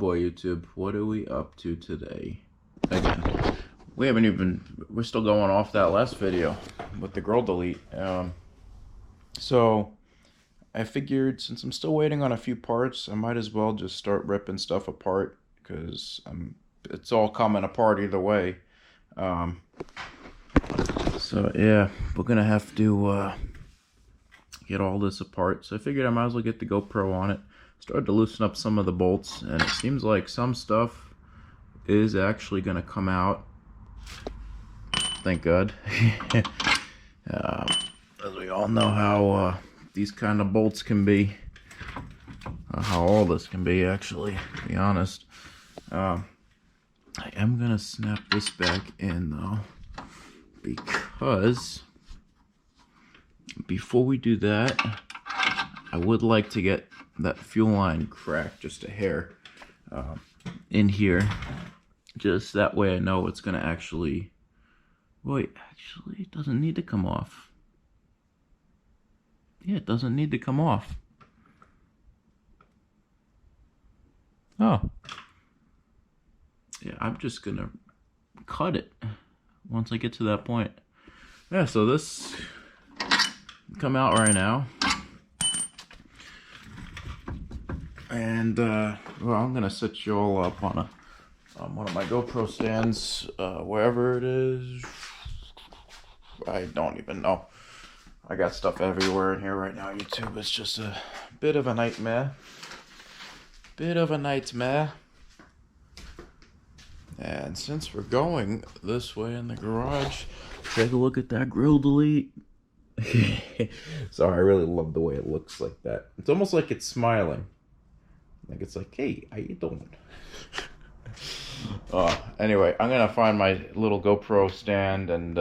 boy, YouTube, what are we up to today? Again, we're still going off that last video with the girl delete. So I figured since I'm still waiting on a few parts, I might as well just start ripping stuff apart, because it's all coming apart either way. So yeah, we're gonna have to get all this apart. So I figured I might as well get the GoPro on it. Started to loosen up some of the bolts, and it seems like some stuff is actually gonna come out. Thank God. As we all know how these kind of bolts can be, how all this can be, actually, to be honest. I am gonna snap this back in though, because before we do that, I would like to get that fuel line cracked just a hair in here, just that way I know it's gonna actually. Wait, actually, it doesn't need to come off. Yeah, it doesn't need to come off. Oh. Yeah, I'm just gonna cut it once I get to that point. Yeah, so this come out right now. And, well, I'm gonna set you all up on one of my GoPro stands, wherever it is. I don't even know. I got stuff everywhere in here right now, YouTube. It's just a bit of a nightmare. And since we're going this way in the garage, take a look at that grill delete. Sorry, I really love the way it looks like that. It's almost like it's smiling. Like it's like, hey, how you doing? Anyway, I'm gonna find my little GoPro stand and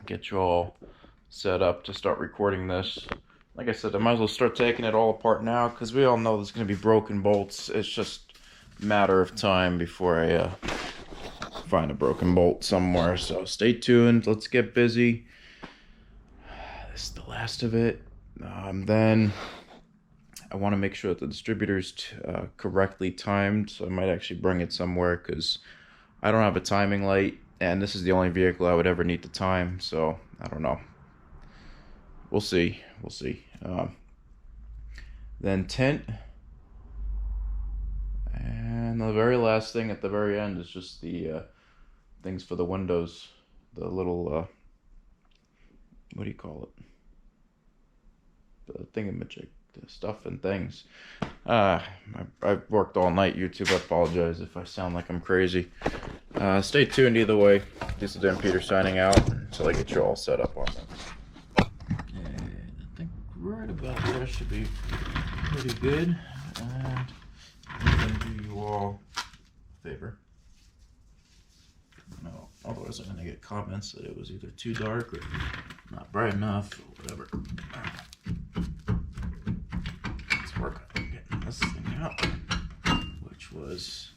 get you all set up to start recording this. Like I said, I might as well start taking it all apart now, because we all know there's gonna be broken bolts. It's just a matter of time before I find a broken bolt somewhere. So stay tuned. Let's get busy. This is the last of it. Then I want to make sure that the distributor's correctly timed, so I might actually bring it somewhere, because I don't have a timing light, and this is the only vehicle I would ever need to time, so I don't know. We'll see. Then tint, and the very last thing at the very end is just the things for the windows, the little what do you call it? The thingamajig. Stuff and things. I've worked all night, YouTube. I apologize if I sound like I'm crazy. Stay tuned either way. This is Dan Peter signing out until I get you all set up on that. And I think right about there should be pretty good. And I'm going to do you all a favor. No, otherwise I'm going to get comments that it was either too dark or not bright enough or whatever. Work on getting this thing out, which was,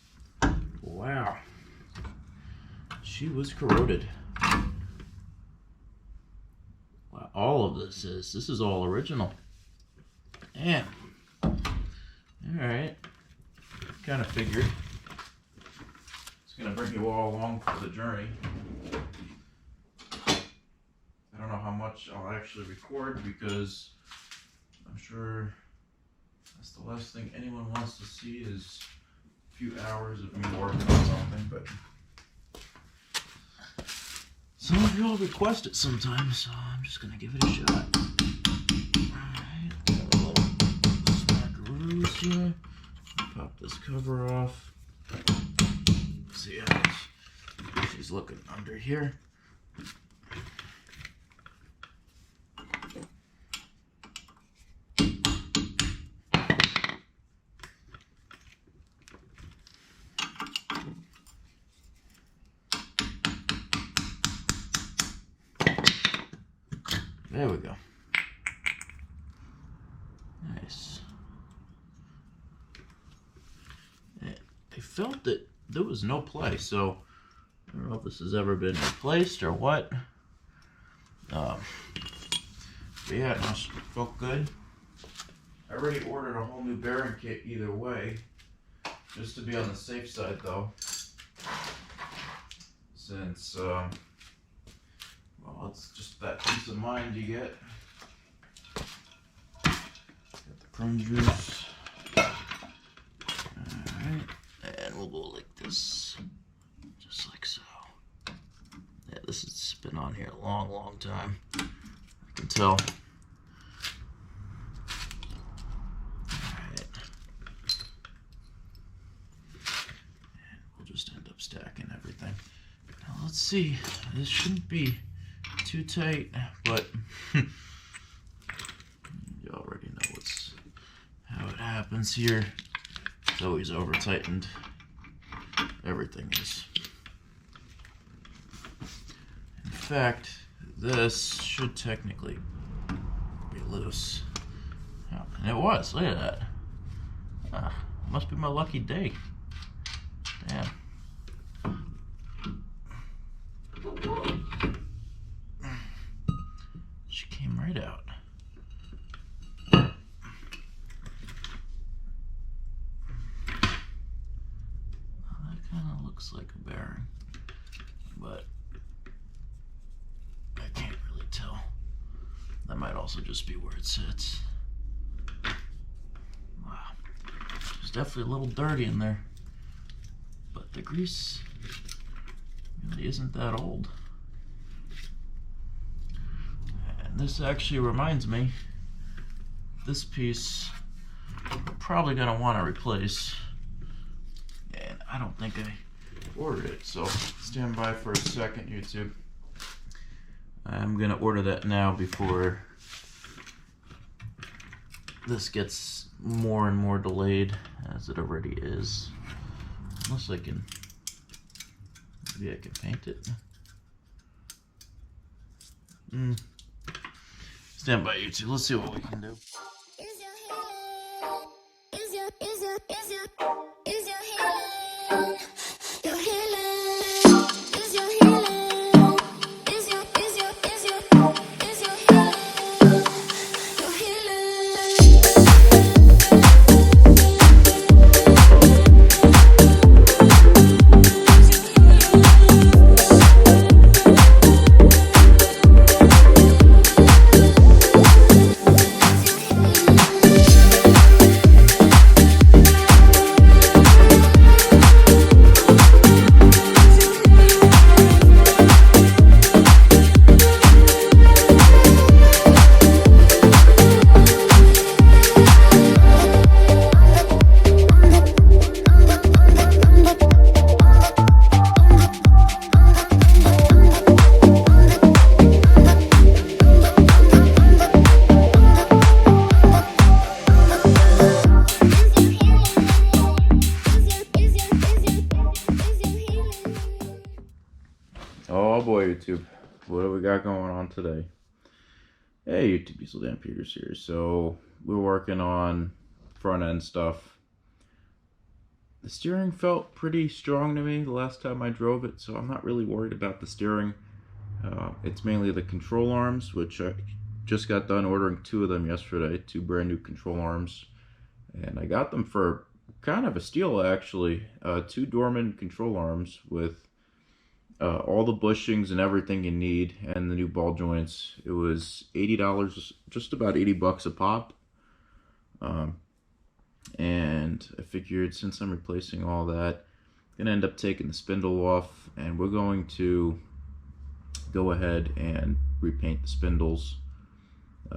wow, she was corroded. Wow, all of this is all original. Damn. Alright, kind of figured it's gonna bring you all along for the journey. I don't know how much I'll actually record, because I'm sure that's the last thing anyone wants to see is a few hours of me working on something, but some of you all request it sometimes, so I'm just gonna give it a shot. Alright, got a little smackaroos here. Pop this cover off. See how she's looking under here. There we go. Nice. They felt that there was no play, so I don't know if this has ever been replaced or what. But yeah, it felt good. I already ordered a whole new bearing kit either way. just to be on the safe side though, since, well, it's just that peace of mind you get. Got the prune juice. Alright, and we'll go like this, just like so. Yeah, this has been on here a long, long time. I can tell. Alright. And we'll just end up stacking everything. Now let's see. This shouldn't be too tight, but you already know how it happens here. It's always over tightened. Everything is. In fact, this should technically be loose. Oh, and it was. Look at that. Must be my lucky day. Damn. She came right out. Looks like a bearing, but I can't really tell. That might also just be where it sits. Wow, it's definitely a little dirty in there, but the grease really isn't that old. And this actually reminds me, this piece I'm probably gonna want to replace, and I don't think I ordered it, so stand by for a second, YouTube. I'm gonna order that now before this gets more and more delayed, as it already is. Unless I can, maybe I can paint it. Stand by, YouTube. Let's see what we can do. Oh boy, YouTube, what do we got going on today? Hey YouTube, Diesel Dan Peters here. So we're working on front end stuff. The steering felt pretty strong to me the last time I drove it, so I'm not really worried about the steering. It's mainly the control arms, which I just got done ordering 2 of them yesterday, 2 brand new control arms, and I got them for kind of a steal actually. 2 Dorman control arms with all the bushings and everything you need, and the new ball joints. It was $80, just about $80 a pop. And I figured since I'm replacing all that, I'm gonna end up taking the spindle off, and we're going to go ahead and repaint the spindles,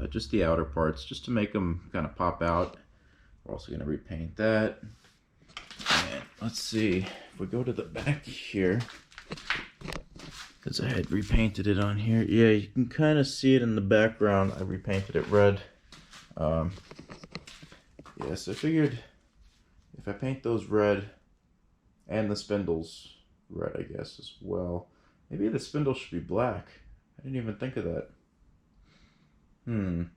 just the outer parts, just to make them kind of pop out. We're also gonna repaint that. And let's see, if we go to the back here, because I had repainted it on here. Yeah, you can kind of see it in the background. I repainted it red. Yeah, so I figured if I paint those red and the spindles red, I guess, as well. Maybe the spindle should be black. I didn't even think of that. I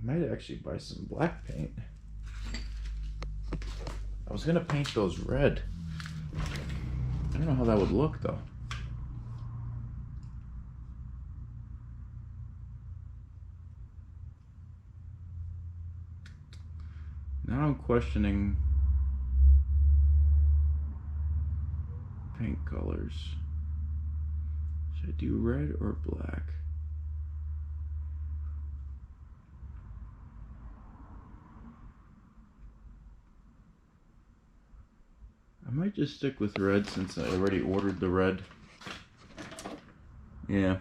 might actually buy some black paint. I was gonna paint those red. I don't know how that would look though. Now I'm questioning paint colors. Should I do red or black? I might just stick with red since I already ordered the red. Yeah.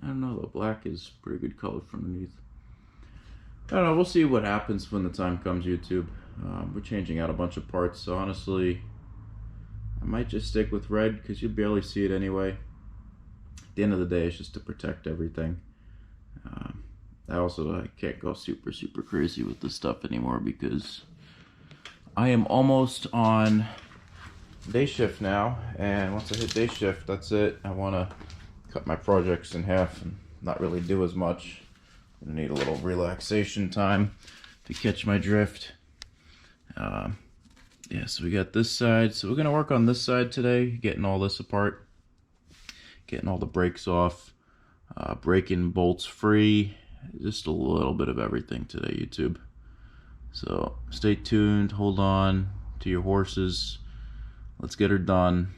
I don't know, the black is pretty good color from underneath. I don't know, we'll see what happens when the time comes, YouTube. We're changing out a bunch of parts, so honestly, I might just stick with red because you barely see it anyway. At the end of the day, it's just to protect everything. I can't go super crazy with this stuff anymore because I am almost on day shift now, and once I hit day shift, that's it. I want to cut my projects in half and not really do as much. I need a little relaxation time to catch my drift. Yeah, so we got this side. So we're going to work on this side today, getting all this apart, getting all the brakes off, breaking bolts free, just a little bit of everything today, YouTube. So stay tuned, hold on to your horses. Let's get her done.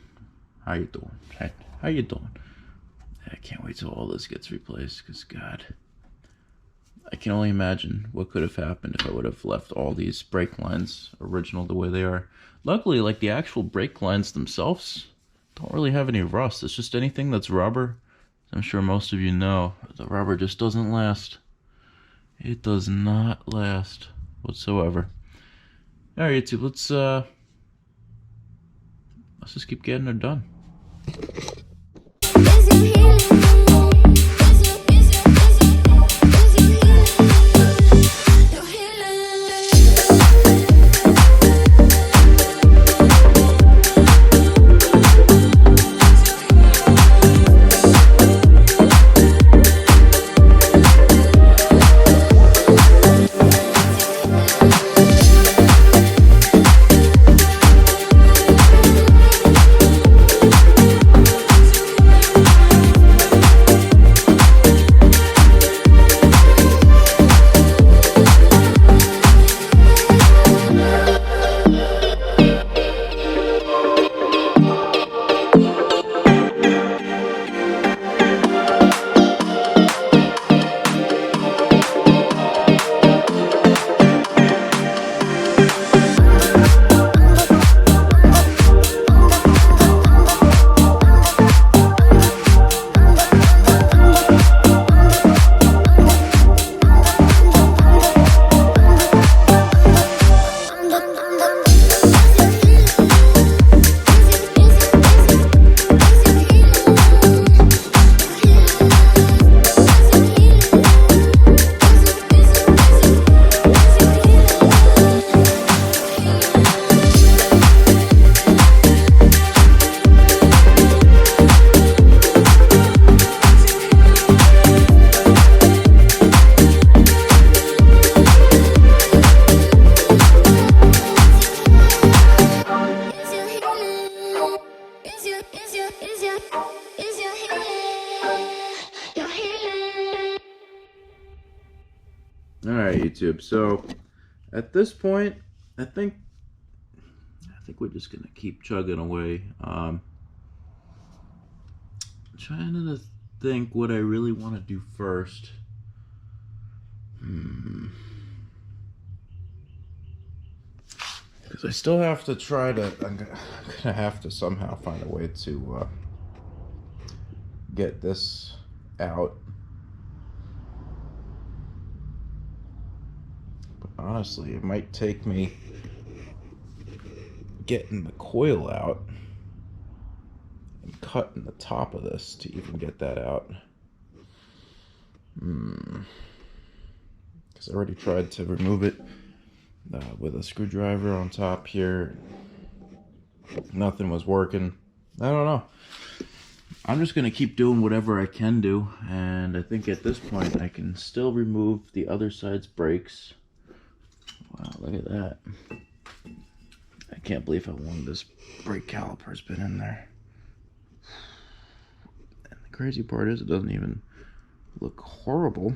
How you doing? How you doing? I can't wait till all this gets replaced, because God, I can only imagine what could have happened if I would have left all these brake lines original the way they are. Luckily, like, the actual brake lines themselves don't really have any rust. It's just anything that's rubber. I'm sure most of you know, the rubber just doesn't last. It does not last whatsoever. Alright, YouTube, let's just keep getting her done. Alright, YouTube, so at this point, I think we're just gonna keep chugging away. Trying to think what I really want to do first. Because I still have to try to, I'm gonna have to somehow find a way to get this out. But honestly, it might take me getting the coil out and cutting the top of this to even get that out. Because I already tried to remove it with a screwdriver on top here. Nothing was working. I don't know. I'm just gonna keep doing whatever I can do, and I think at this point I can still remove the other side's brakes. Wow, look at that. I can't believe how long this brake caliper's been in there. And the crazy part is it doesn't even look horrible.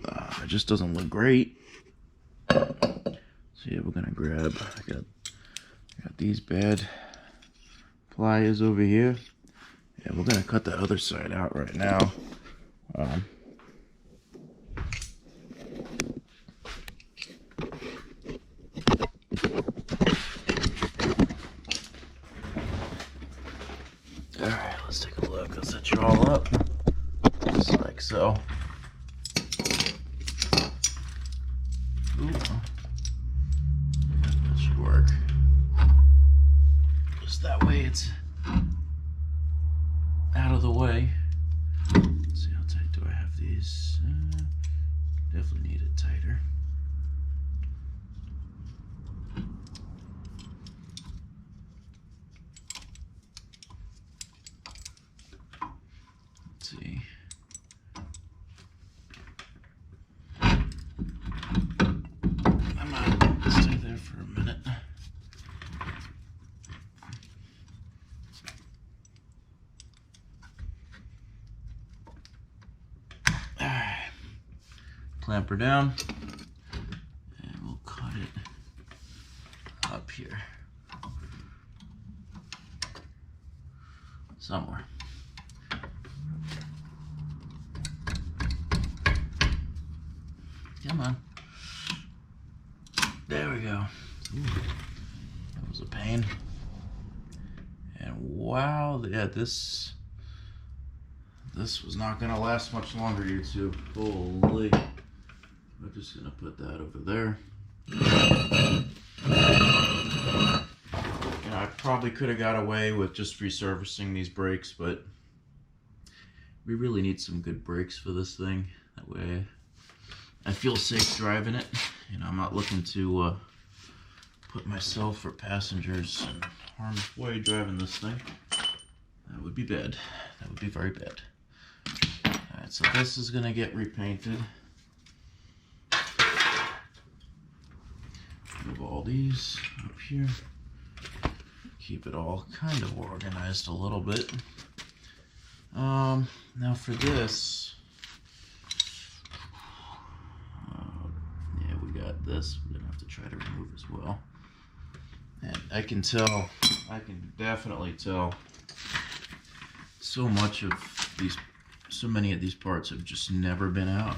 It just doesn't look great. So yeah, we're gonna grab, I got these bad pliers over here. Yeah, we're gonna cut the other side out right now. Alright, let's take a look. I'll set you all up. Just like so. Ooh. That should work. Just that way it's out of the way. Let's see how tight do I have these. Definitely need it tighter. Let's see. I'm gonna stay there for a minute. Alright. Clamp her down. And we'll cut it up here. Somewhere. Come on. There we go. Ooh, that was a pain. And wow, yeah, this was not gonna last much longer, YouTube. Holy. We're just gonna put that over there. You know, I probably could have got away with just resurfacing these brakes, but we really need some good brakes for this thing. That way I feel safe driving it. You know, I'm not looking to put myself or passengers in harm's way driving this thing. That would be bad. That would be very bad. Alright, so this is gonna get repainted. Move all these up here. Keep it all kind of organized a little bit. Now for this, yeah, we got this. We're gonna have to try to remove as well. And I can definitely tell so many of these parts have just never been out.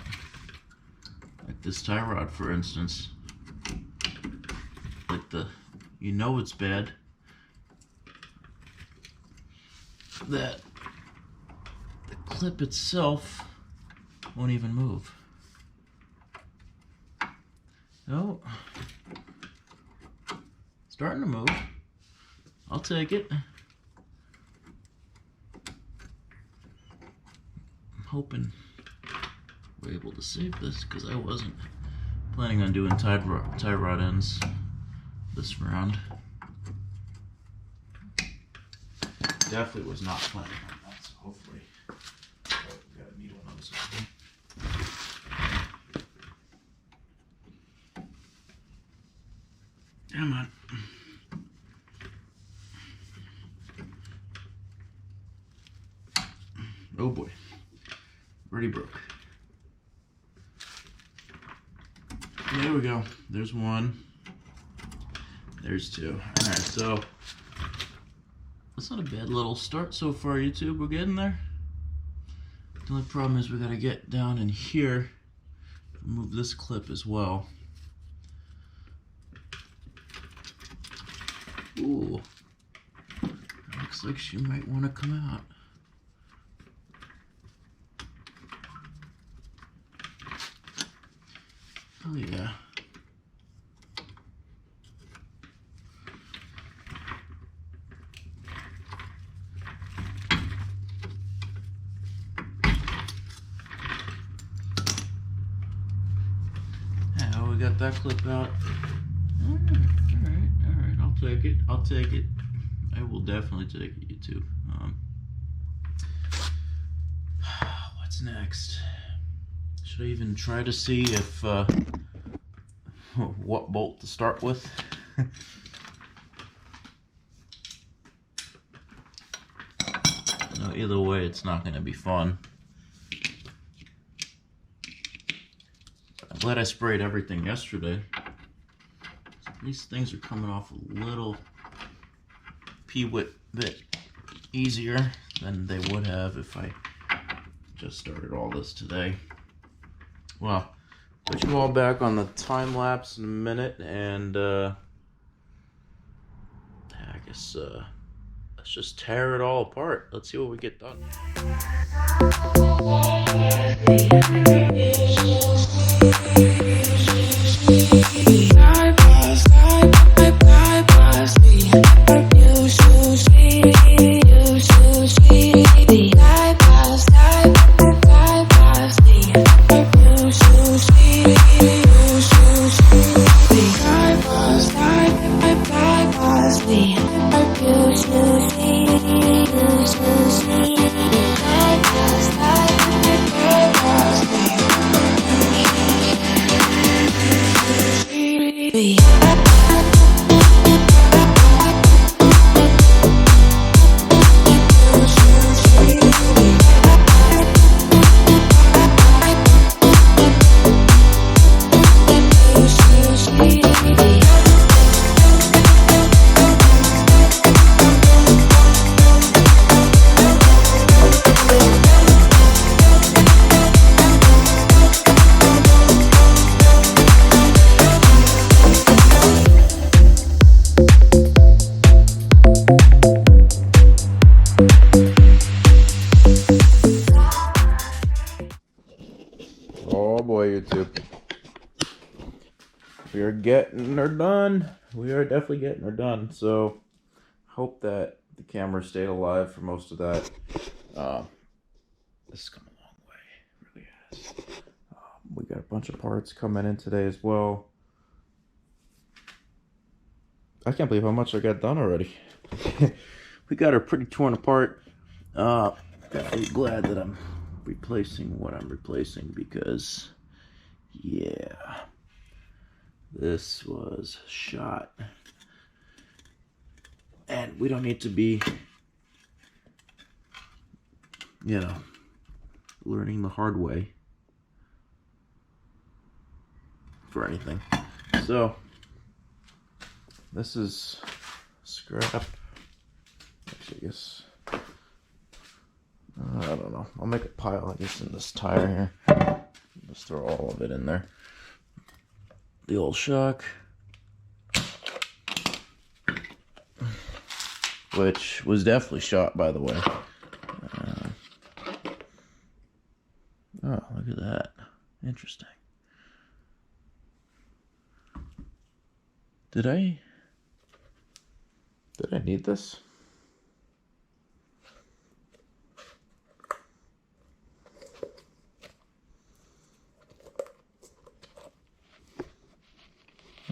Like this tie rod, for instance. Like you know it's bad. That the clip itself won't even move. Oh, starting to move. I'll take it. I'm hoping we're able to save this because I wasn't planning on doing tie rod ends this round. Definitely was not planning on that, so hopefully we gotta need one of those. Come on. Oh boy. Already broke. There we go. There's one. There's two. Alright, so that's not a bad little start so far, YouTube. We're getting there. The only problem is we gotta get down in here, remove this clip as well. Ooh, looks like she might want to come out. Oh yeah. Yeah, we got that clip out. Alright, I'll take it. I will definitely take it, YouTube. What's next? Should I even try to see if what bolt to start with? No, either way, it's not going to be fun. glad I sprayed everything yesterday. So these things are coming off a little bit easier than they would have if I just started all this today. Well, put you all back on the time lapse in a minute, and I guess let's just tear it all apart. Let's see what we get done. Oh boy, YouTube. We are getting her done. We are definitely getting her done. So, hope that the camera stayed alive for most of that. This has come a long way. It really has. We got a bunch of parts coming in today as well. I can't believe how much I got done already. We got her pretty torn apart. I'm glad that I'm replacing what I'm replacing, because yeah, this was shot, and we don't need to be, you know, learning the hard way for anything. So this is scrap. Actually, I guess I don't know. I'll make a pile, I guess, in this tire here. Just throw all of it in there. The old shock, which was definitely shot, by the way. Oh, look at that. Interesting. Did I need this?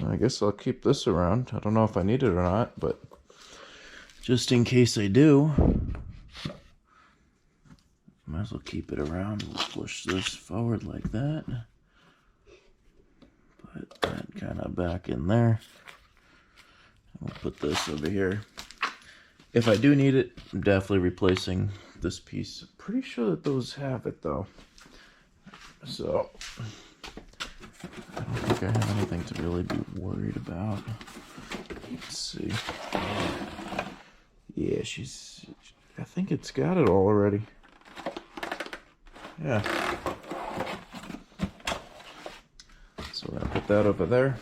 I guess I'll keep this around. I don't know if I need it or not, but just in case I do, might as well keep it around. We'll push this forward like that. Put that kind of back in there. We'll put this over here. If I do need it, I'm definitely replacing this piece. I'm pretty sure that those have it though. So I don't think I have anything to really be worried about. Let's see. Yeah, I think it's got it all already. Yeah. So we're gonna put that over there.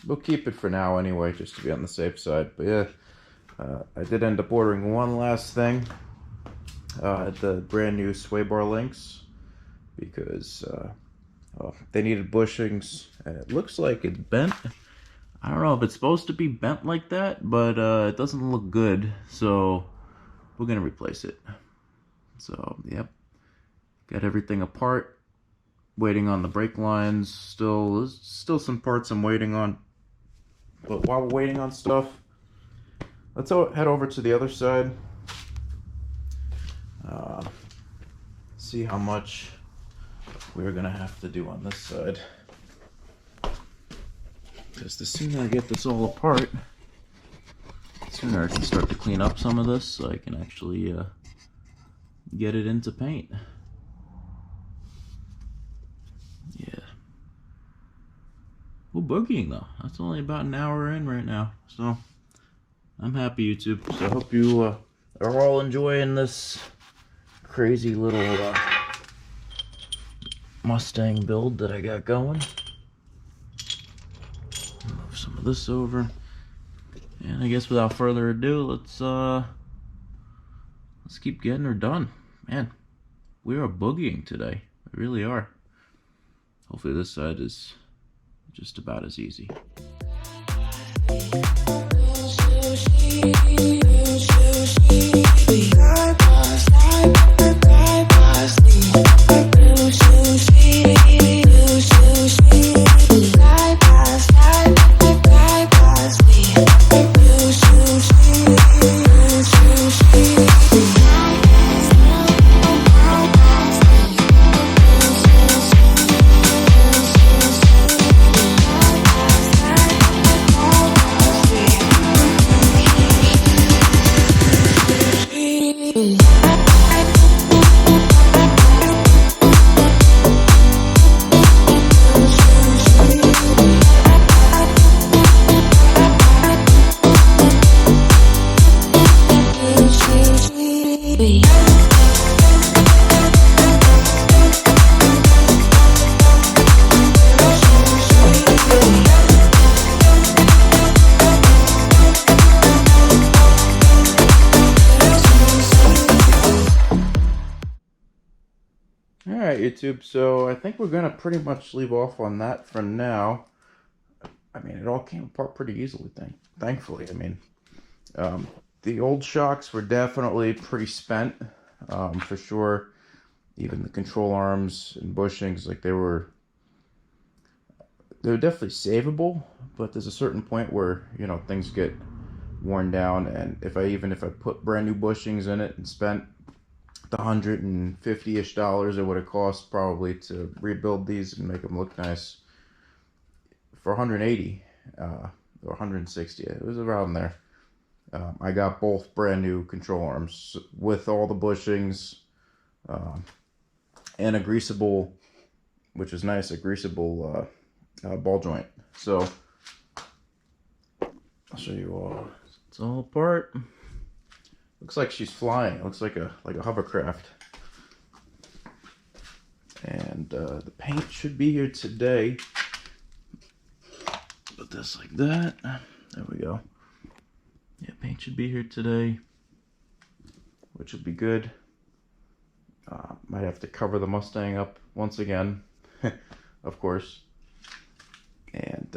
We'll keep it for now anyway, just to be on the safe side. But yeah, I did end up ordering one last thing. The brand new sway bar links, because they needed bushings, and it looks like it's bent. I don't know if it's supposed to be bent like that, but it doesn't look good, so we're gonna replace it. So yep, got everything apart, waiting on the brake lines. There's still some parts I'm waiting on, but while we're waiting on stuff, let's head over to the other side. See how much we're gonna have to do on this side, because the sooner I get this all apart, the sooner I can start to clean up some of this, so I can actually get it into paint. we're boogieing though. That's only about an hour in right now, so I'm happy, YouTube. So I hope you are all enjoying this crazy little Mustang build that I got going. Move some of this over, and I guess without further ado, let's keep getting her done. Man, we are boogieing today. We really are. Hopefully this side is just about as easy. Alright, YouTube, so I think we're going to pretty much leave off on that for now. I mean, it all came apart pretty easily, thankfully. I mean, the old shocks were definitely pretty spent, for sure. Even the control arms and bushings, like they were definitely savable, but there's a certain point where, you know, things get worn down, and if I put brand new bushings in it and spent the $150-ish it would have cost probably to rebuild these and make them look nice, for 180 or 160, it was around there. I got both brand new control arms with all the bushings, and a greasable, which is nice, a greasable ball joint. So I'll show you all. It's all apart. Looks like she's flying. It looks like a hovercraft. And the paint should be here today. Put this like that. There we go. Yeah, paint should be here today, which would be good. Might have to cover the Mustang up once again, of course. And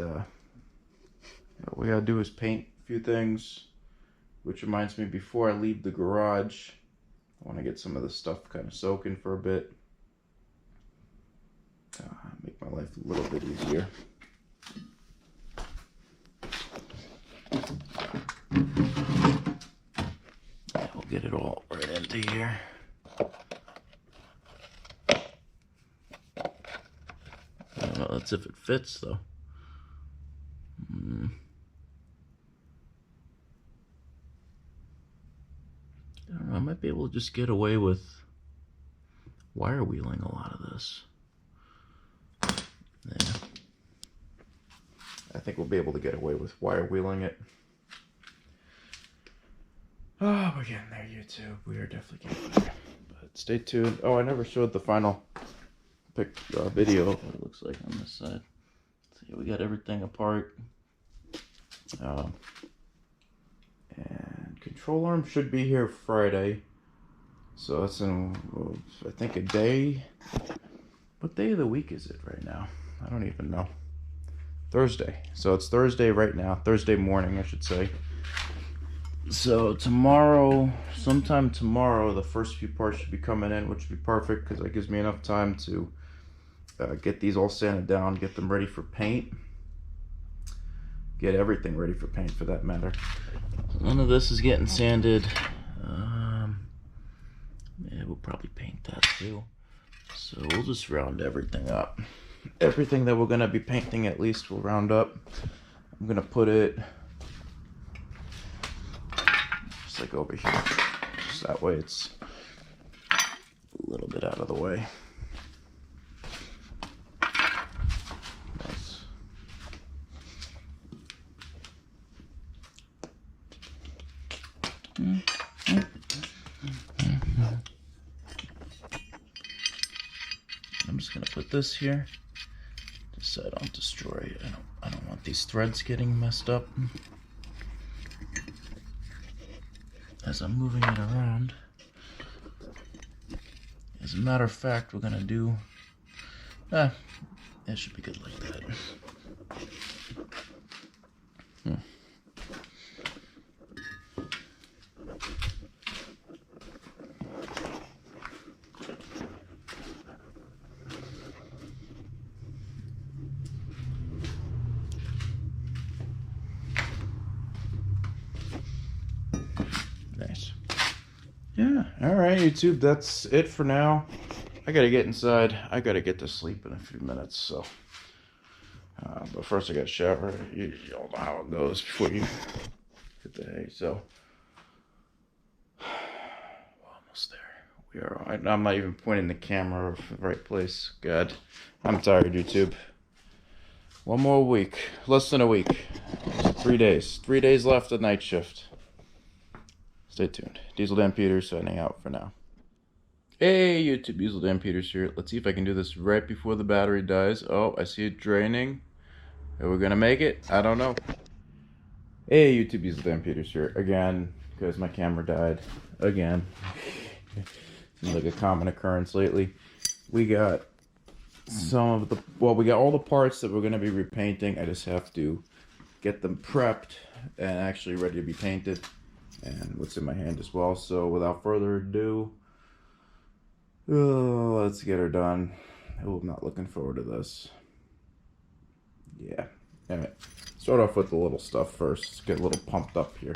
what we gotta do is paint a few things. Which reminds me, before I leave the garage, I want to get some of this stuff kind of soaking for a bit. Make my life a little bit easier. We'll get it all right into here. I don't know, that's if it fits though. I don't know, I might be able to just get away with wire wheeling a lot of this. Yeah. I think we'll be able to get away with wire wheeling it. Oh, we're getting there, YouTube. We are definitely getting there. But stay tuned. Oh, I never showed the final video of what it looks like on this side. See, we got everything apart. And control arm should be here Friday. So that's in, I think, a day. What day of the week is it right now? I don't even know. Thursday. So it's Thursday right now. Thursday morning, I should say. So tomorrow, sometime tomorrow, the first few parts should be coming in, which would be perfect because that gives me enough time to get these all sanded down, get them ready for paint. Get everything ready for paint, for that matter. None of this is getting sanded. Yeah, we'll probably paint that too. So we'll just round everything up. Everything that we're going to be painting, at least, we'll round up. I'm going to put it just like over here. Just that way it's a little bit out of the way. Nice. I'm just gonna put this here, just so I don't destroy it. I don't want these threads getting messed up as I'm moving it around. As a matter of fact, we're gonna do. It should be good like that. Nice. Yeah, alright YouTube, that's it for now. I gotta get inside. I gotta get to sleep in a few minutes, so. But first I gotta shower. You all know how it goes before you hit the hay, so. We're almost there. We are. I'm not even pointing the camera in the right place. God, I'm tired, YouTube. One more week. Less than a week. 3 days. 3 days left of night shift. Stay tuned. Diesel Dan Peters signing out for now. Hey YouTube, Diesel Dan Peters here. Let's see if I can do this right before the battery dies. Oh, I see it draining. Are we gonna make it? I don't know. Hey YouTube, Diesel Dan Peters here again, because my camera died again. Seems like a common occurrence lately. We got we got all the parts that we're gonna be repainting. I just have to get them prepped and actually ready to be painted, and what's in my hand as well. So without further ado, let's get her done. Oh, I'm not looking forward to this. Yeah. Alright. Start off with the little stuff first. Let's get a little pumped up here.